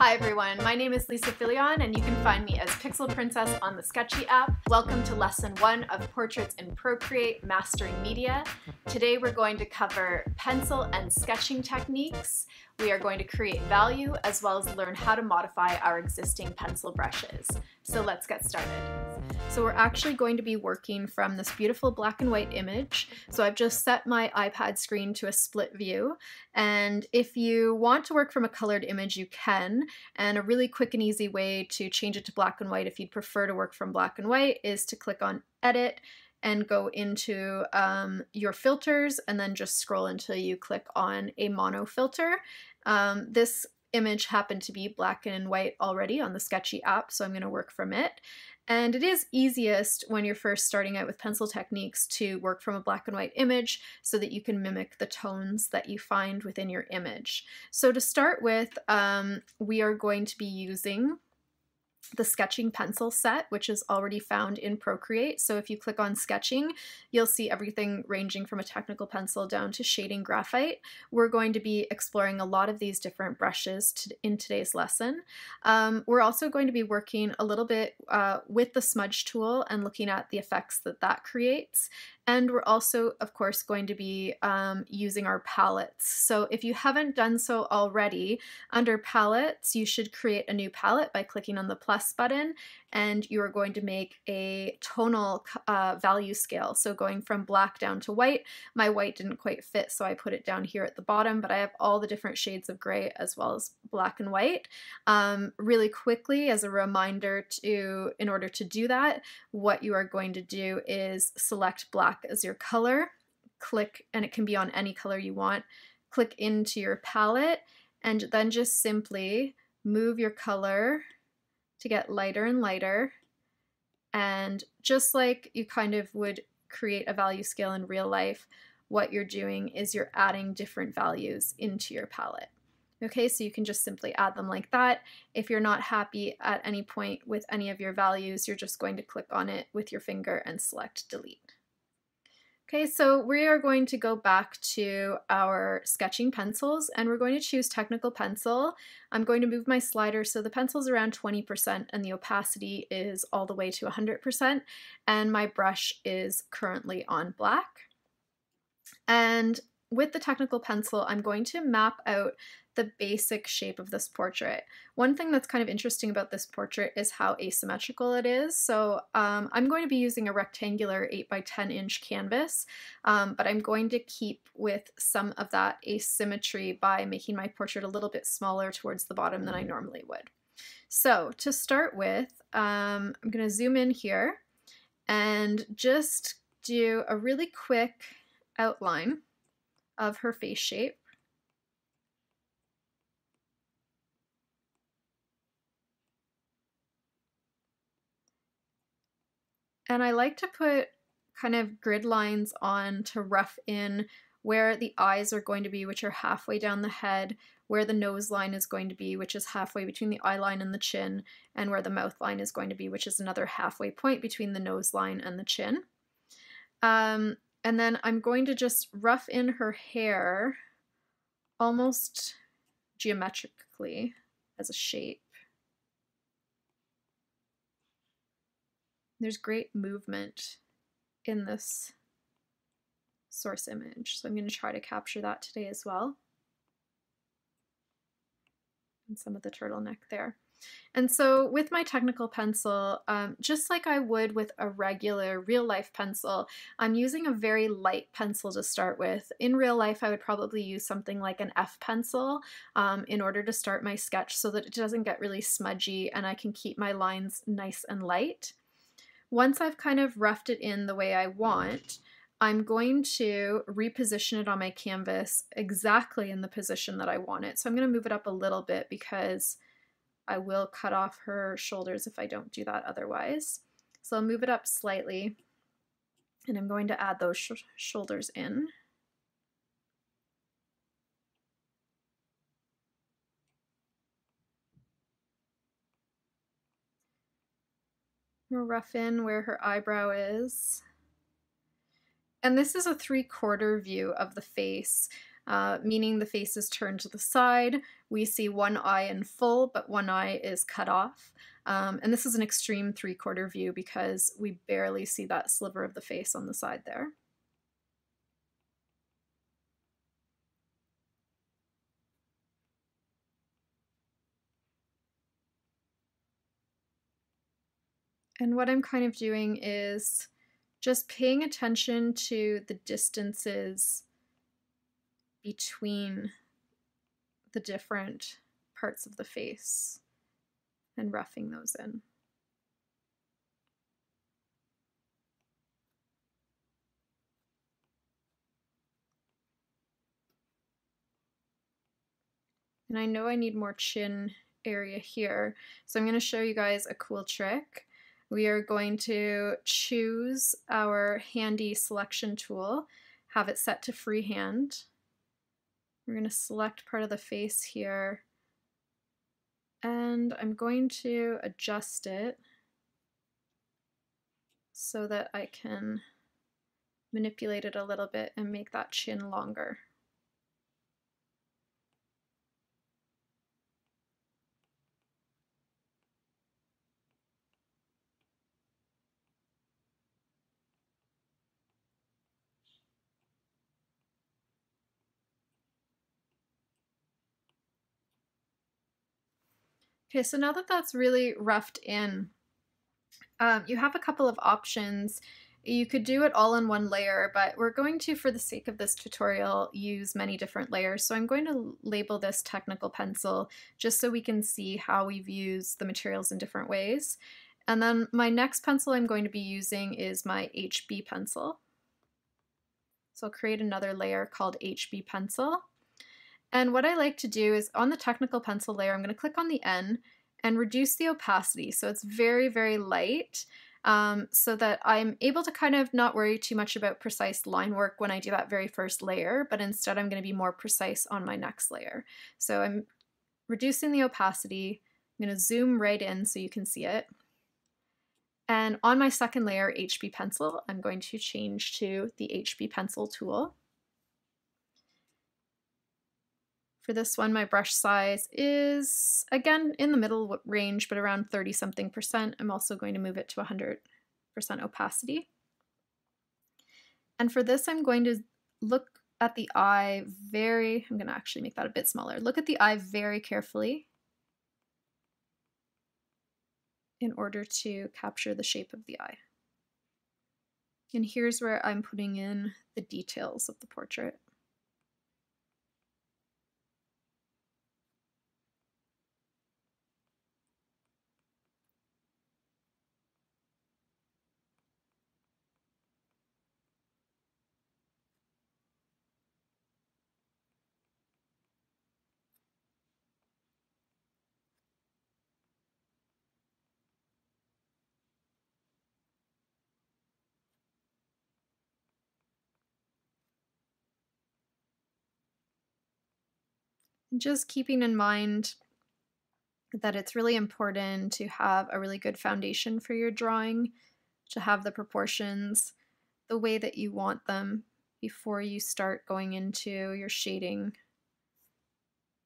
Hi everyone, my name is Lisa Filion and you can find me as Pixel Princess on the Sketchy app. Welcome to lesson 1 of Portraits in Procreate, Mastering Media. Today we're going to cover pencil and sketching techniques. We are going to create value as well as learn how to modify our existing pencil brushes. So let's get started. So we're actually going to be working from this beautiful black and white image. So I've just set my iPad screen to a split view, and if you want to work from a colored image you can, and a really quick and easy way to change it to black and white if you'd prefer to work from black and white is to click on Edit and go into your filters and then just scroll until you click on a mono filter. This image happened to be black and white already on the Sketchy app, so I'm going to work from it. And it is easiest when you're first starting out with pencil techniques to work from a black and white image so that you can mimic the tones that you find within your image. So to start with, we are going to be using the sketching pencil set, which is already found in Procreate. So if you click on sketching, you'll see everything ranging from a technical pencil down to shading graphite. We're going to be exploring a lot of these different brushes in today's lesson. We're also going to be working a little bit with the smudge tool and looking at the effects that creates. And we're also, of course, going to be using our palettes. So if you haven't done so already, under palettes, you should create a new palette by clicking on the plus button, and you are going to make a tonal value scale. So going from black down to white, my white didn't quite fit, so I put it down here at the bottom, but I have all the different shades of gray as well as black and white. Really quickly, as a reminder, in order to do that, what you are going to do is select black as your color, click, and it can be on any color you want, click into your palette, and then just simply move your color to get lighter and lighter. And just like you kind of would create a value scale in real life, what you're doing is you're adding different values into your palette. Okay, so you can just simply add them like that. If you're not happy at any point with any of your values, you're just going to click on it with your finger and select delete. Okay, so we are going to go back to our sketching pencils and we're going to choose technical pencil. I'm going to move my slider so the pencil's around 20% and the opacity is all the way to 100%, and my brush is currently on black. And with the technical pencil, I'm going to map out the basic shape of this portrait. One thing that's kind of interesting about this portrait is how asymmetrical it is. So I'm going to be using a rectangular 8x10 inch canvas, but I'm going to keep with some of that asymmetry by making my portrait a little bit smaller towards the bottom than I normally would. So to start with, I'm going to zoom in here and just do a really quick outline of her face shape. And I like to put kind of grid lines on to rough in where the eyes are going to be, which are halfway down the head, where the nose line is going to be, which is halfway between the eye line and the chin, and where the mouth line is going to be, which is another halfway point between the nose line and the chin. And then I'm going to just rough in her hair almost geometrically as a shape. There's great movement in this source image, so I'm going to try to capture that today as well. And some of the turtleneck there. And so with my technical pencil, just like I would with a regular real-life pencil, I'm using a very light pencil to start with. In real life, I would probably use something like an F pencil in order to start my sketch so that it doesn't get really smudgy and I can keep my lines nice and light. Once I've kind of roughed it in the way I want, I'm going to reposition it on my canvas exactly in the position that I want it. So I'm going to move it up a little bit because I will cut off her shoulders if I don't do that otherwise. So I'll move it up slightly and I'm going to add those shoulders in. We'll rough in where her eyebrow is. And this is a 3/4 view of the face. meaning the face is turned to the side. We see one eye in full, but one eye is cut off. And this is an extreme 3/4 view because we barely see that sliver of the face on the side there. And what I'm kind of doing is just paying attention to the distances between the different parts of the face and roughing those in. And I know I need more chin area here, so I'm going to show you guys a cool trick. We are going to choose our handy selection tool, have it set to freehand. We're going to select part of the face here, and I'm going to adjust it so that I can manipulate it a little bit and make that chin longer. Okay, so now that that's really roughed in, you have a couple of options. You could do it all in one layer, but we're going to, for the sake of this tutorial, use many different layers. So I'm going to label this technical pencil just so we can see how we've used the materials in different ways. And then my next pencil I'm going to be using is my HB pencil. So I'll create another layer called HB pencil. And what I like to do is on the technical pencil layer, I'm going to click on the N and reduce the opacity so it's very, very light, so that I'm able to kind of not worry too much about precise line work when I do that very first layer, but instead I'm going to be more precise on my next layer. So I'm reducing the opacity. I'm going to zoom right in so you can see it. And on my second layer, HB pencil, I'm going to change to the HB pencil tool. For this one, my brush size is, again, in the middle range, but around 30-something%. I'm also going to move it to 100% opacity. And for this, I'm going to look at the eye I'm going to actually make that a bit smaller. Look at the eye very carefully in order to capture the shape of the eye. And here's where I'm putting in the details of the portrait. Just keeping in mind that it's really important to have a really good foundation for your drawing, to have the proportions the way that you want them before you start going into your shading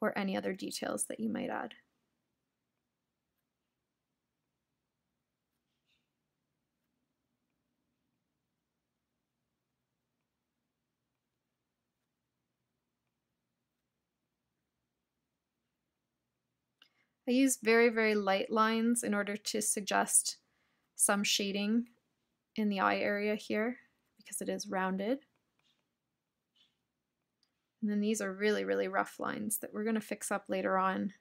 or any other details that you might add. I use very, very light lines in order to suggest some shading in the eye area here because it is rounded. And then these are really, really rough lines that we're going to fix up later on.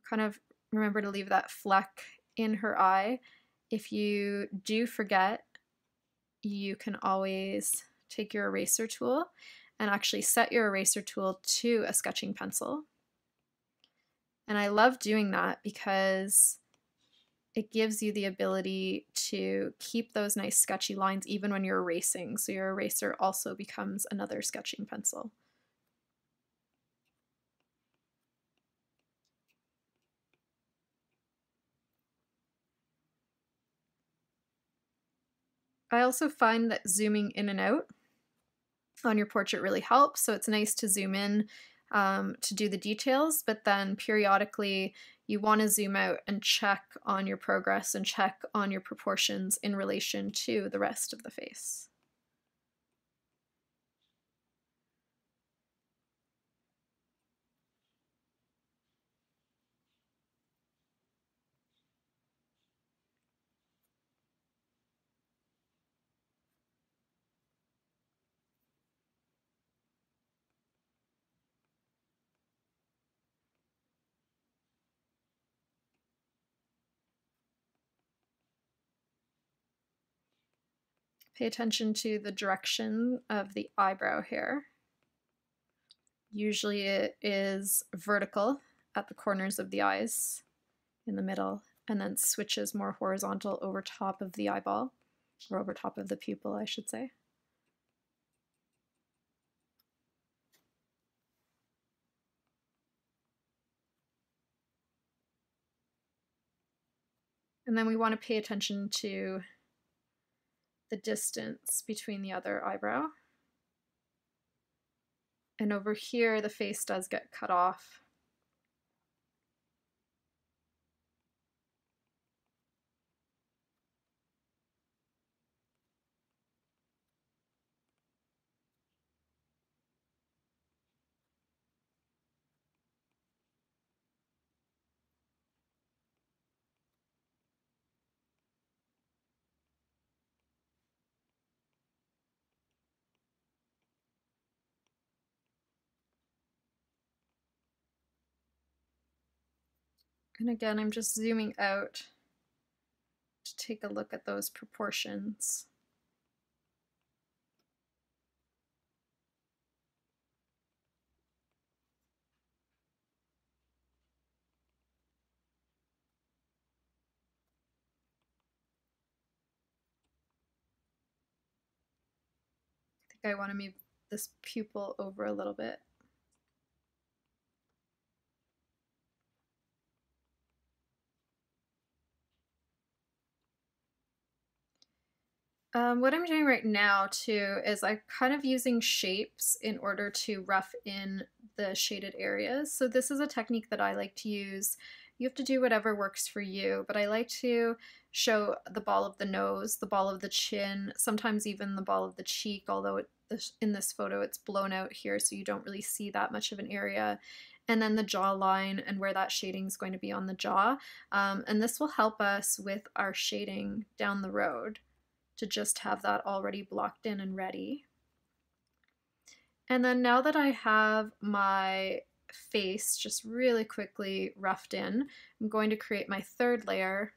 Kind of remember to leave that fleck in her eye. If you do forget, you can always take your eraser tool and actually set your eraser tool to a sketching pencil. And I love doing that because it gives you the ability to keep those nice sketchy lines even when you're erasing. So your eraser also becomes another sketching pencil. I also find that zooming in and out on your portrait really helps. So it's nice to zoom in to do the details, but then periodically you want to zoom out and check on your progress and check on your proportions in relation to the rest of the face. Pay attention to the direction of the eyebrow hair. Usually it is vertical at the corners of the eyes in the middle, and then switches more horizontal over top of the eyeball, or over top of the pupil, I should say. And then we want to pay attention to the distance between the other eyebrow. And over here, the face does get cut off. And again, I'm just zooming out to take a look at those proportions. I think I want to move this pupil over a little bit. What I'm doing right now too is I'm kind of using shapes in order to rough in the shaded areas. So this is a technique that I like to use. You have to do whatever works for you, but I like to show the ball of the nose, the ball of the chin, sometimes even the ball of the cheek, although in this photo it's blown out here so you don't really see that much of an area. And then the jawline and where that shading is going to be on the jaw. And this will help us with our shading down the road, to just have that already blocked in and ready. And then now that I have my face just really quickly roughed in, I'm going to create my third layer,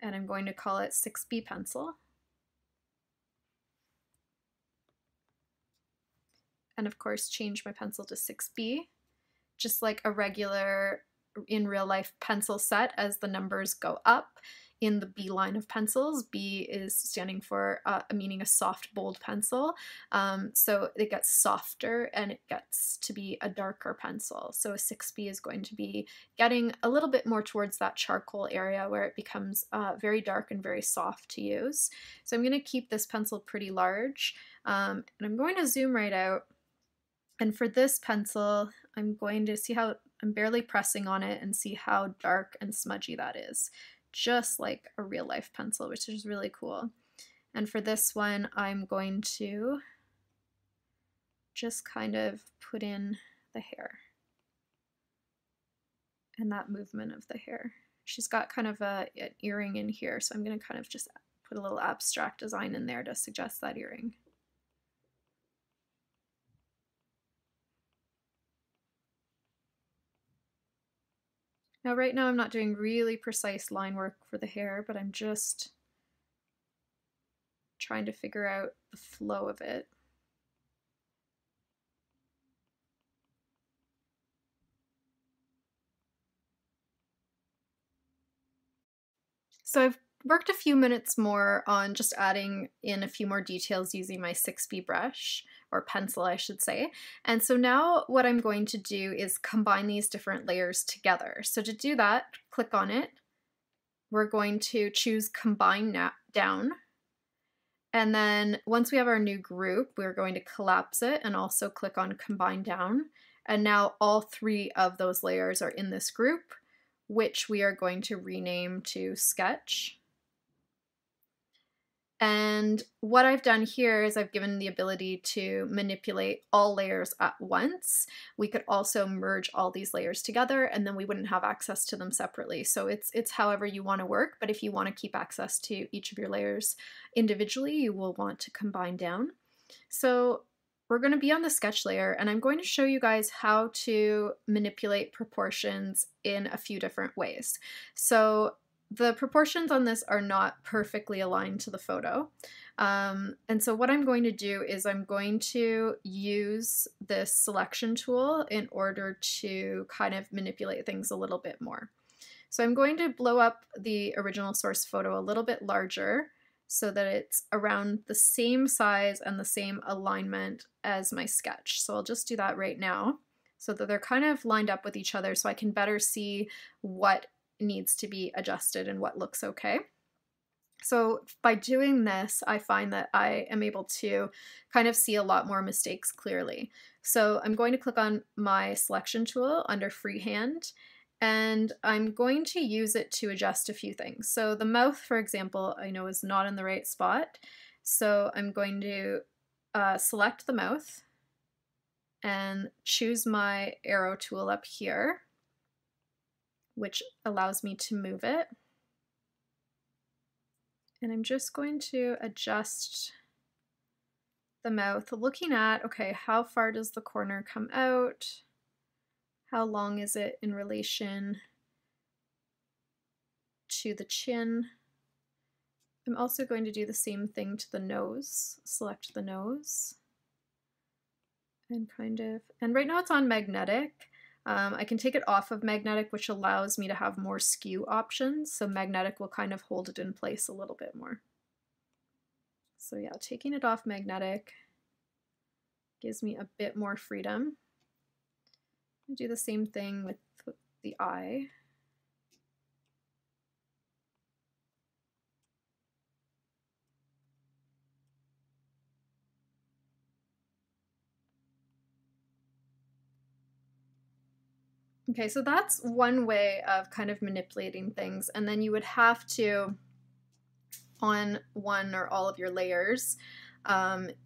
and I'm going to call it 6B pencil. And of course change my pencil to 6B, just like a regular in real life pencil set. As the numbers go up in the B line of pencils, B is standing for meaning a soft, bold pencil. So it gets softer and it gets to be a darker pencil. So a 6B is going to be getting a little bit more towards that charcoal area where it becomes very dark and very soft to use. So I'm going to keep this pencil pretty large, and I'm going to zoom right out. And for this pencil, I'm going to see how I'm barely pressing on it and see how dark and smudgy that is. Just like a real life pencil, which is really cool. And for this one, I'm going to just kind of put in the hair and that movement of the hair. She's got kind of an earring in here, so I'm going to kind of just put a little abstract design in there to suggest that earring. Now right now I'm not doing really precise line work for the hair, but I'm just trying to figure out the flow of it. So I've worked a few minutes more on just adding in a few more details using my 6B brush, or pencil I should say. And so now what I'm going to do is combine these different layers together. So to do that, click on it. We're going to choose Combine Down. And then once we have our new group, we're going to collapse it and also click on Combine Down. And now all 3 of those layers are in this group, which we are going to rename to Sketch. And what I've done here is I've given the ability to manipulate all layers at once. We could also merge all these layers together and then we wouldn't have access to them separately. So it's however you want to work, but if you want to keep access to each of your layers individually, you will want to combine down. So we're going to be on the sketch layer and I'm going to show you guys how to manipulate proportions in a few different ways. So the proportions on this are not perfectly aligned to the photo. And so what I'm going to do is I'm going to use this selection tool in order to kind of manipulate things a little bit more. So I'm going to blow up the original source photo a little bit larger so that it's around the same size and the same alignment as my sketch. So I'll just do that right now so that they're kind of lined up with each other so I can better see what needs to be adjusted and what looks okay. So by doing this, I find that I am able to kind of see a lot more mistakes clearly. So I'm going to click on my selection tool under freehand, and I'm going to use it to adjust a few things. So the mouth, for example, I know is not in the right spot. So I'm going to select the mouth and choose my arrow tool up here, which allows me to move it. And I'm just going to adjust the mouth, looking at, okay, how far does the corner come out? How long is it in relation to the chin? I'm also going to do the same thing to the nose. Select the nose. And right now it's on magnetic. I can take it off of magnetic, which allows me to have more skew options. So magnetic will kind of hold it in place a little bit more. So yeah, taking it off magnetic gives me a bit more freedom. I do the same thing with the eye. Okay, so that's one way of kind of manipulating things, and then you would have to, on one or all of your layers,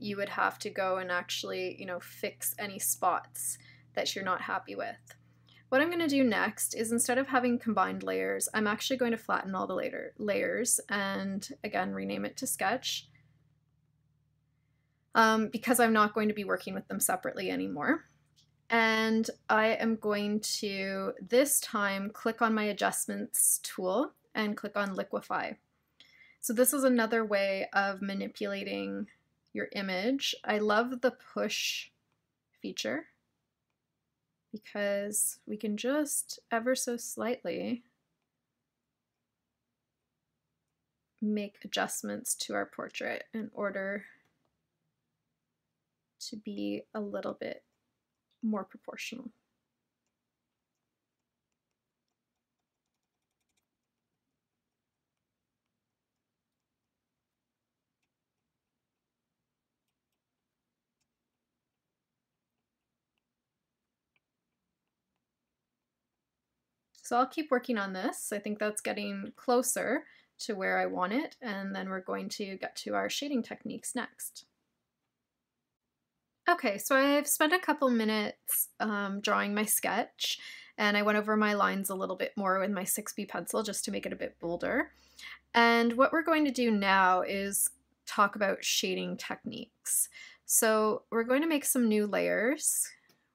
you would have to go and actually, fix any spots that you're not happy with. What I'm going to do next is, instead of having combined layers, I'm actually going to flatten all the layers and again rename it to Sketch, because I'm not going to be working with them separately anymore. And I am going to, this time, click on my adjustments tool and click on Liquify. So this is another way of manipulating your image. I love the push feature because we can just ever so slightly make adjustments to our portrait in order to be a little bit more proportional. So I'll keep working on this. I think that's getting closer to where I want it, and then we're going to get to our shading techniques next. Okay, so I've spent a couple minutes drawing my sketch, and I went over my lines a little bit more with my 6B pencil just to make it a bit bolder. And what we're going to do now is talk about shading techniques. So we're going to make some new layers.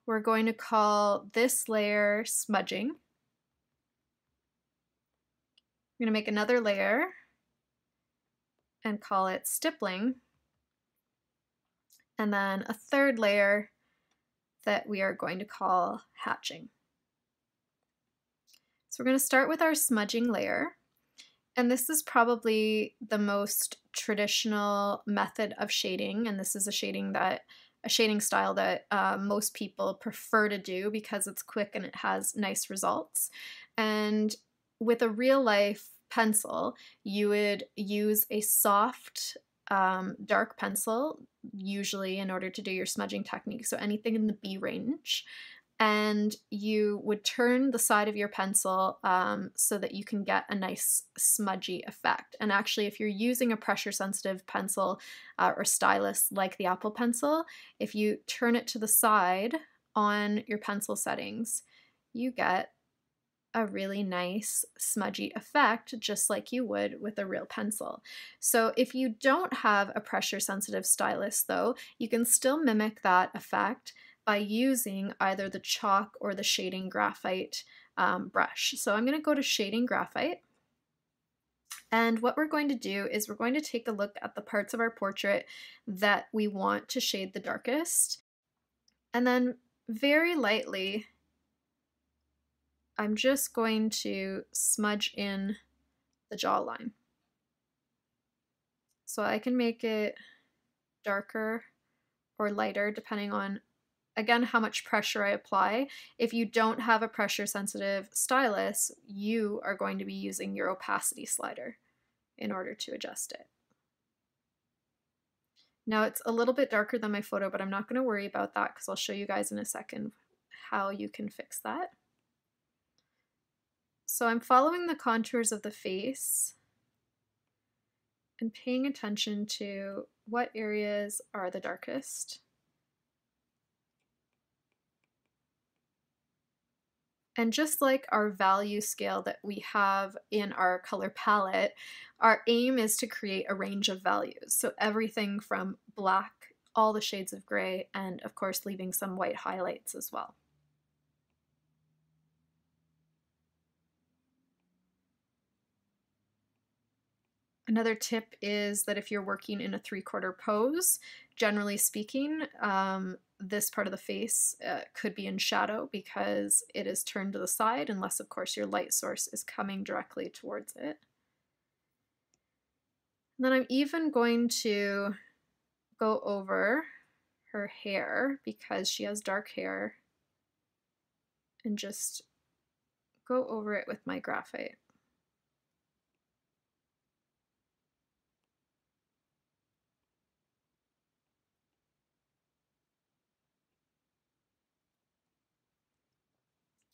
We're going to call this layer smudging. I'm going to make another layer and call it stippling. And then a third layer that we are going to call hatching. So we're going to start with our smudging layer. And this is probably the most traditional method of shading. And this is a shading style that most people prefer to do because it's quick and it has nice results. And with a real life pencil, you would use a soft dark pencil, usually in order to do your smudging technique, so anything in the B range, and you would turn the side of your pencil so that you can get a nice smudgy effect. And actually, if you're using a pressure sensitive pencil or stylus like the Apple Pencil, if you turn it to the side on your pencil settings, you get a really nice smudgy effect, just like you would with a real pencil. So if you don't have a pressure sensitive stylus though, you can still mimic that effect by using either the chalk or the shading graphite brush. So I'm going to go to shading graphite. And what we're going to do is we're going to take a look at the parts of our portrait that we want to shade the darkest. And then very lightly, I'm just going to smudge in the jawline. So I can make it darker or lighter depending on, again, how much pressure I apply. If you don't have a pressure sensitive stylus, you are going to be using your opacity slider in order to adjust it. Now it's a little bit darker than my photo, but I'm not going to worry about that because I'll show you guys in a second how you can fix that. So I'm following the contours of the face and paying attention to what areas are the darkest. And just like our value scale that we have in our color palette, our aim is to create a range of values. So everything from black, all the shades of gray, and of course leaving some white highlights as well. Another tip is that if you're working in a 3/4 pose, generally speaking, this part of the face could be in shadow because it is turned to the side, unless of course your light source is coming directly towards it. And then I'm even going to go over her hair because she has dark hair and just go over it with my graphite.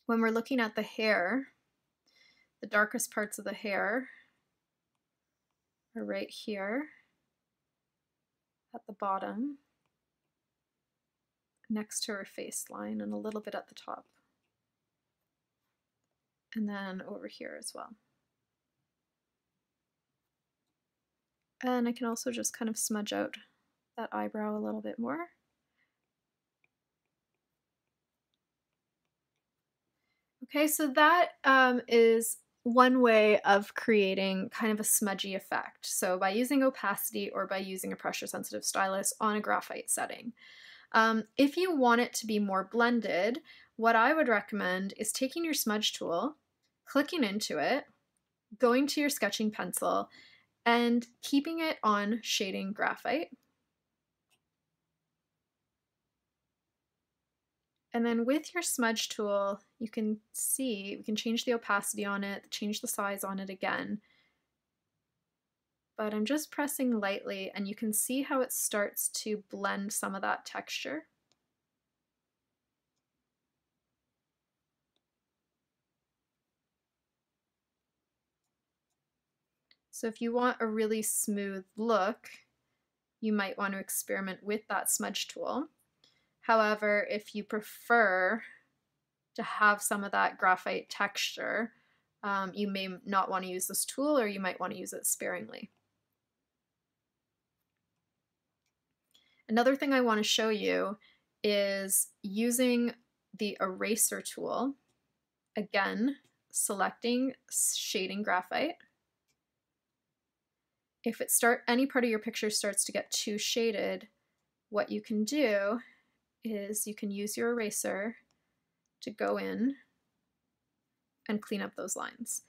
When we're looking at the hair, the darkest parts of the hair are right here at the bottom, next to her face line, and a little bit at the top. And then over here as well. And I can also just kind of smudge out that eyebrow a little bit more. Okay, so that is one way of creating kind of a smudgy effect. So by using opacity or by using a pressure sensitive stylus on a graphite setting. If you want it to be more blended, what I would recommend is taking your smudge tool, clicking into it, going to your sketching pencil, and keeping it on shading graphite. And then with your smudge tool, you can see, we can change the opacity on it, change the size on it again. But I'm just pressing lightly and you can see how it starts to blend some of that texture. So if you want a really smooth look, you might want to experiment with that smudge tool. However, if you prefer to have some of that graphite texture, you may not want to use this tool, or you might want to use it sparingly. Another thing I want to show you is using the eraser tool. Again, selecting shading graphite. If any part of your picture starts to get too shaded, what you can do is you can use your eraser to go in and clean up those lines.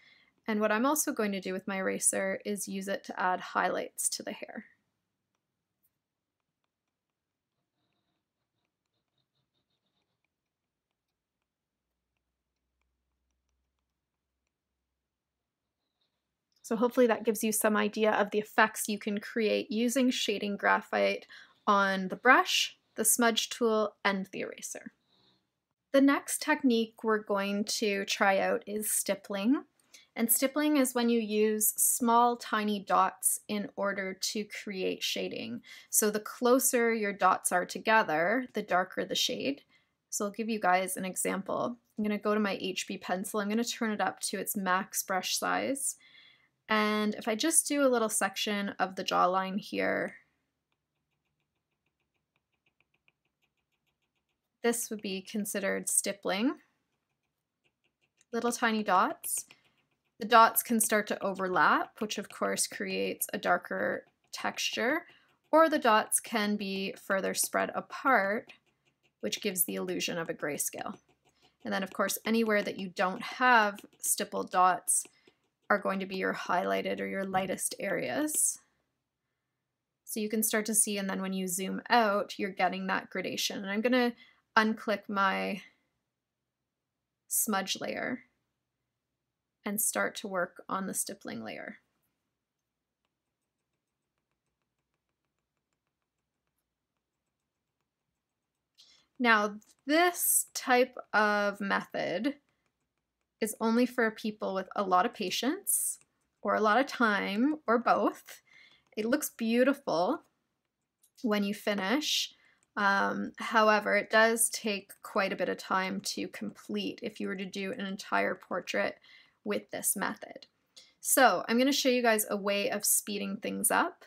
And what I'm also going to do with my eraser is use it to add highlights to the hair. So hopefully that gives you some idea of the effects you can create using shading graphite on the brush, the smudge tool, and the eraser. The next technique we're going to try out is stippling. And stippling is when you use small, tiny dots in order to create shading. So the closer your dots are together, the darker the shade. So I'll give you guys an example. I'm going to go to my HB pencil. I'm going to turn it up to its max brush size. And if I just do a little section of the jawline here, this would be considered stippling. Little tiny dots. The dots can start to overlap, which of course creates a darker texture, or the dots can be further spread apart, which gives the illusion of a grayscale. And then of course, anywhere that you don't have stippled dots are going to be your highlighted or your lightest areas. So you can start to see, and then when you zoom out, you're getting that gradation. And I'm gonna unclick my smudge layer and start to work on the stippling layer. Now, this type of method is only for people with a lot of patience or a lot of time or both. It looks beautiful when you finish. However, it does take quite a bit of time to complete if you were to do an entire portrait with this method. So I'm going to show you guys a way of speeding things up.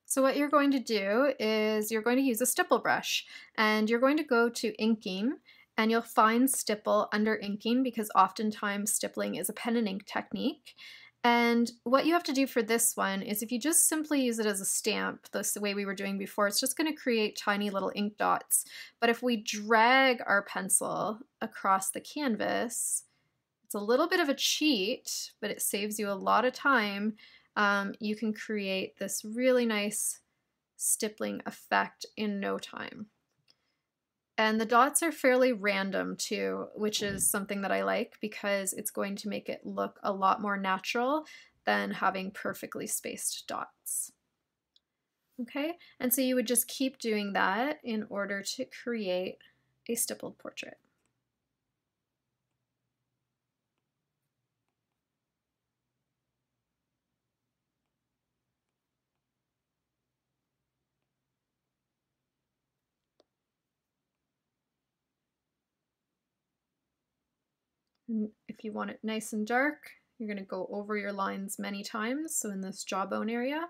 So what you're going to do is you're going to use a stipple brush, and you're going to go to inking, and you'll find stipple under inking because oftentimes stippling is a pen and ink technique. And what you have to do for this one is if you just simply use it as a stamp, the way we were doing before, it's just going to create tiny little ink dots. But if we drag our pencil across the canvas, it's a little bit of a cheat, but it saves you a lot of time. You can create this really nice stippling effect in no time. And the dots are fairly random too, which is something that I like because it's going to make it look a lot more natural than having perfectly spaced dots. Okay, and so you would just keep doing that in order to create a stippled portrait. And if you want it nice and dark, you're going to go over your lines many times, so in this jawbone area,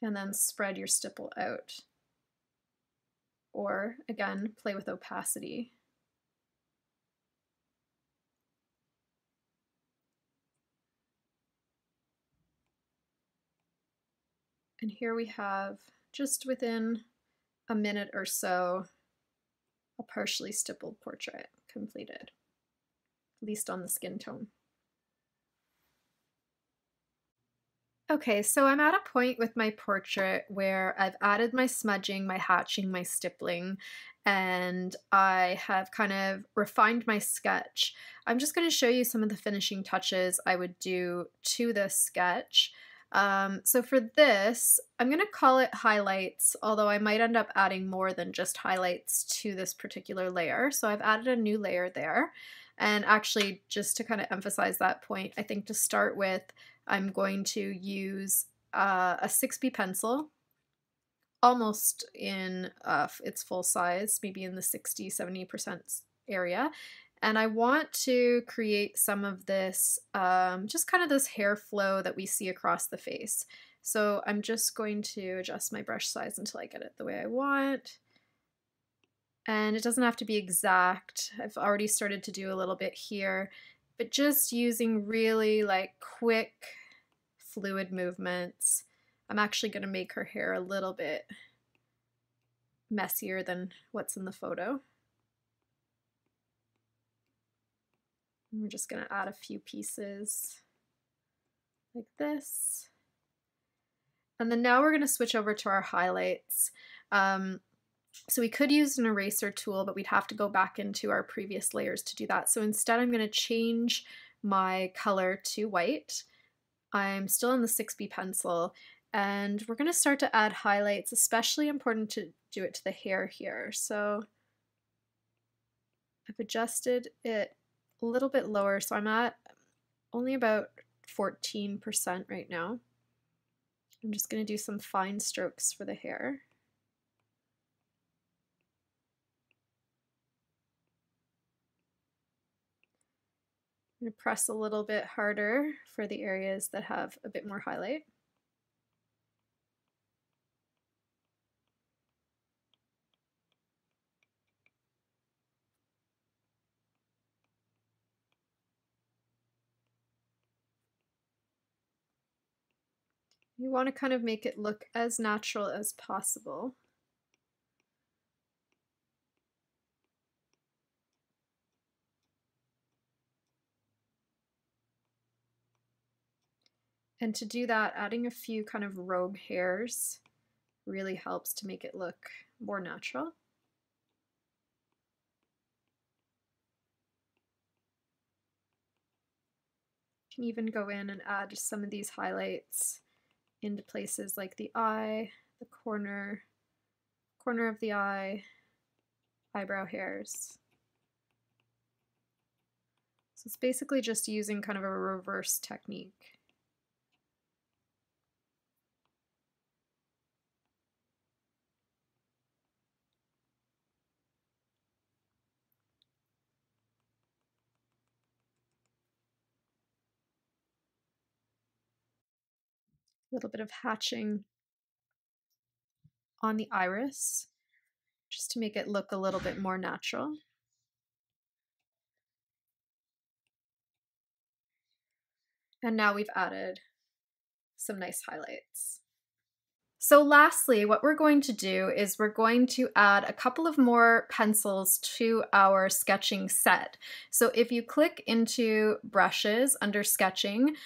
and then spread your stipple out. Or, again, play with opacity. And here we have, just within a minute or so, a partially stippled portrait completed, at least on the skin tone. Okay, so I'm at a point with my portrait where I've added my smudging, my hatching, my stippling, and I have kind of refined my sketch. I'm just going to show you some of the finishing touches I would do to this sketch. So for this, I'm going to call it highlights, although I might end up adding more than just highlights to this particular layer. So I've added a new layer there. And actually, just to kind of emphasize that point, I think to start with, I'm going to use a 6B pencil, almost in its full size, maybe in the 60–70% area. And I want to create some of this, just kind of this hair flow that we see across the face. So I'm just going to adjust my brush size until I get it the way I want. And it doesn't have to be exact. I've already started to do a little bit here, but just using really like quick, fluid movements. I'm actually going to make her hair a little bit messier than what's in the photo. And we're just going to add a few pieces like this. And then now we're going to switch over to our highlights. So we could use an eraser tool, but we'd have to go back into our previous layers to do that. So instead I'm going to change my color to white. I'm still on the 6B pencil, and we're going to start to add highlights, especially important to do it to the hair here. So I've adjusted it a little bit lower, so I'm at only about 14% right now. I'm just going to do some fine strokes for the hair. I'm going to press a little bit harder for the areas that have a bit more highlight. You want to kind of make it look as natural as possible. And to do that, adding a few kind of rogue hairs really helps to make it look more natural. You can even go in and add some of these highlights into places like the eye, the corner of the eye, eyebrow hairs. So it's basically just using kind of a reverse technique. A little bit of hatching on the iris, just to make it look a little bit more natural. And now we've added some nice highlights. So lastly, what we're going to do is we're going to add a couple of more pencils to our sketching set. So if you click into brushes under sketching,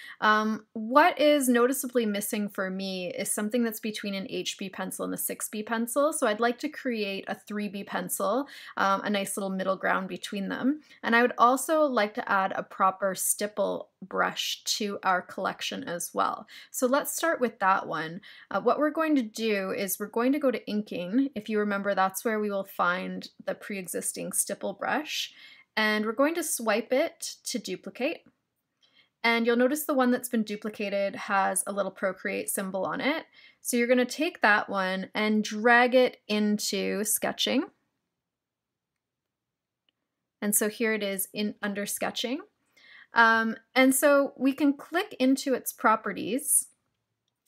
what is noticeably missing for me is something that's between an HB pencil and a 6B pencil. So I'd like to create a 3B pencil, a nice little middle ground between them. And I would also like to add a proper stipple brush to our collection as well. So let's start with that one. What we're going to do is we're going to go to inking. If you remember, that's where we will find the pre-existing stipple brush. And we're going to swipe it to duplicate. And you'll notice the one that's been duplicated has a little Procreate symbol on it. So you're going to take that one and drag it into sketching. And so here it is under sketching. And so we can click into its properties,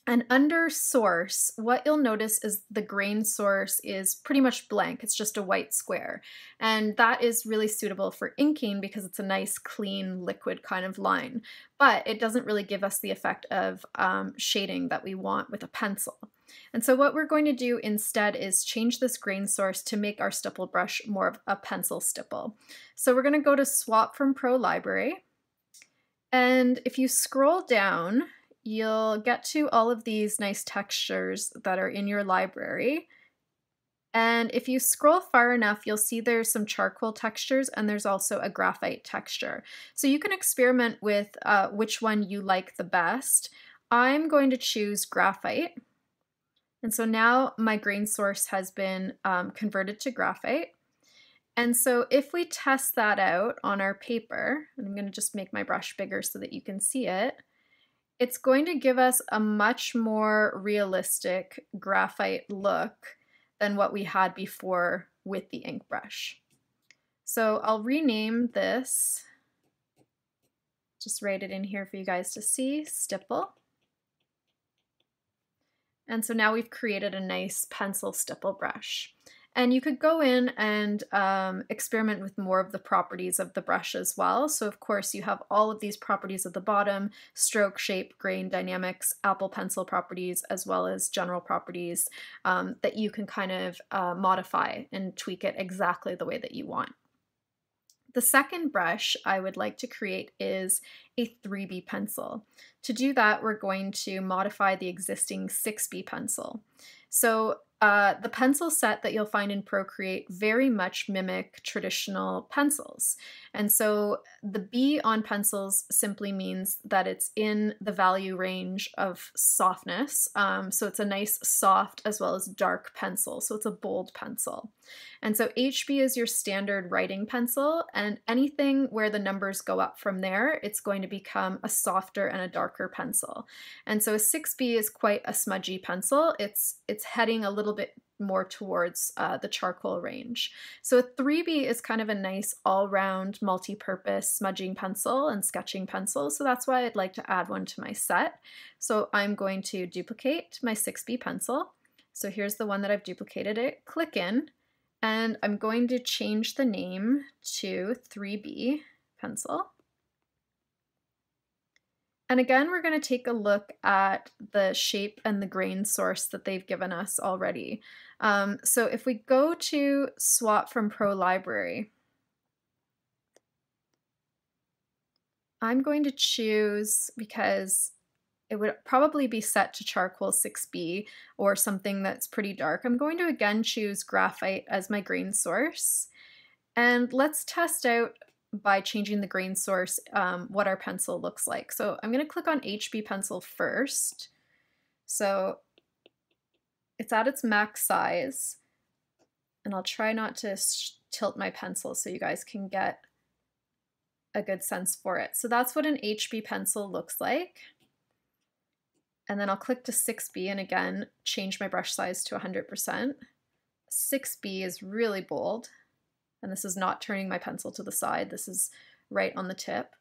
and under source, what you'll notice is the grain source is pretty much blank. It's just a white square. And that is really suitable for inking because it's a nice, clean, liquid kind of line. But it doesn't really give us the effect of shading that we want with a pencil. And so what we're going to do instead is change this grain source to make our stipple brush more of a pencil stipple. So we're going to go to Swap from Pro Library. And if you scroll down, you'll get to all of these nice textures that are in your library. And if you scroll far enough, you'll see there's some charcoal textures and there's also a graphite texture. So you can experiment with which one you like the best. I'm going to choose graphite. And so now my grain source has been converted to graphite. And so if we test that out on our paper, and I'm going to just make my brush bigger so that you can see it, it's going to give us a much more realistic graphite look than what we had before with the ink brush. So I'll rename this, just write it in here for you guys to see, stipple. And so now we've created a nice pencil stipple brush. And you could go in and experiment with more of the properties of the brush as well. So of course you have all of these properties at the bottom: stroke, shape, grain, dynamics, Apple Pencil properties, as well as general properties that you can kind of modify and tweak it exactly the way that you want. The second brush I would like to create is a 3B pencil. To do that, we're going to modify the existing 6B pencil. So the pencil set that you'll find in Procreate very much mimic traditional pencils. And so the B on pencils simply means that it's in the value range of softness. So it's a nice soft as well as dark pencil. So it's a bold pencil. And so HB is your standard writing pencil, and anything where the numbers go up from there, it's going to become a softer and a darker pencil. And so a 6B is quite a smudgy pencil. It's heading a little bit more towards the charcoal range. So a 3B is kind of a nice all-round multi-purpose smudging pencil and sketching pencil. So that's why I'd like to add one to my set. So I'm going to duplicate my 6B pencil. So here's the one that I've duplicated it, click in, and I'm going to change the name to 3B pencil. And again, we're going to take a look at the shape and the grain source that they've given us already. So if we go to swap from Pro Library, I'm going to choose, because it would probably be set to charcoal 6B or something that's pretty dark, I'm going to again choose graphite as my grain source. And let's test out by changing the grain source what our pencil looks like. So I'm going to click on HB pencil first. So it's at its max size, and I'll try not to tilt my pencil so you guys can get a good sense for it. So that's what an HB pencil looks like. And then I'll click to 6B and again change my brush size to 100%. 6B is really bold. And this is not turning my pencil to the side. This is right on the tip.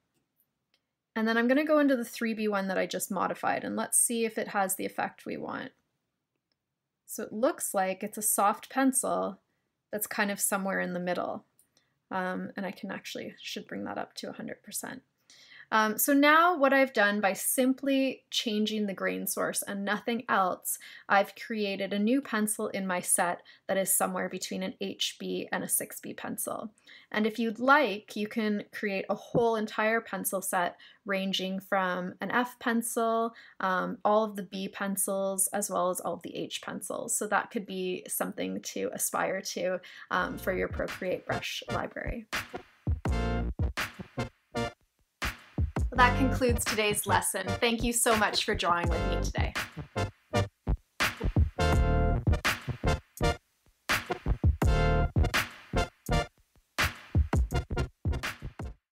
And then I'm going to go into the 3B one that I just modified, and let's see if it has the effect we want. So it looks like it's a soft pencil that's kind of somewhere in the middle. And I should bring that up to 100%. So now what I've done by simply changing the grain source and nothing else, I've created a new pencil in my set that is somewhere between an HB and a 6B pencil. And if you'd like, you can create a whole entire pencil set ranging from an F pencil, all of the B pencils, as well as all of the H pencils. So that could be something to aspire to for your Procreate brush library. That concludes today's lesson. Thank you so much for drawing with me today.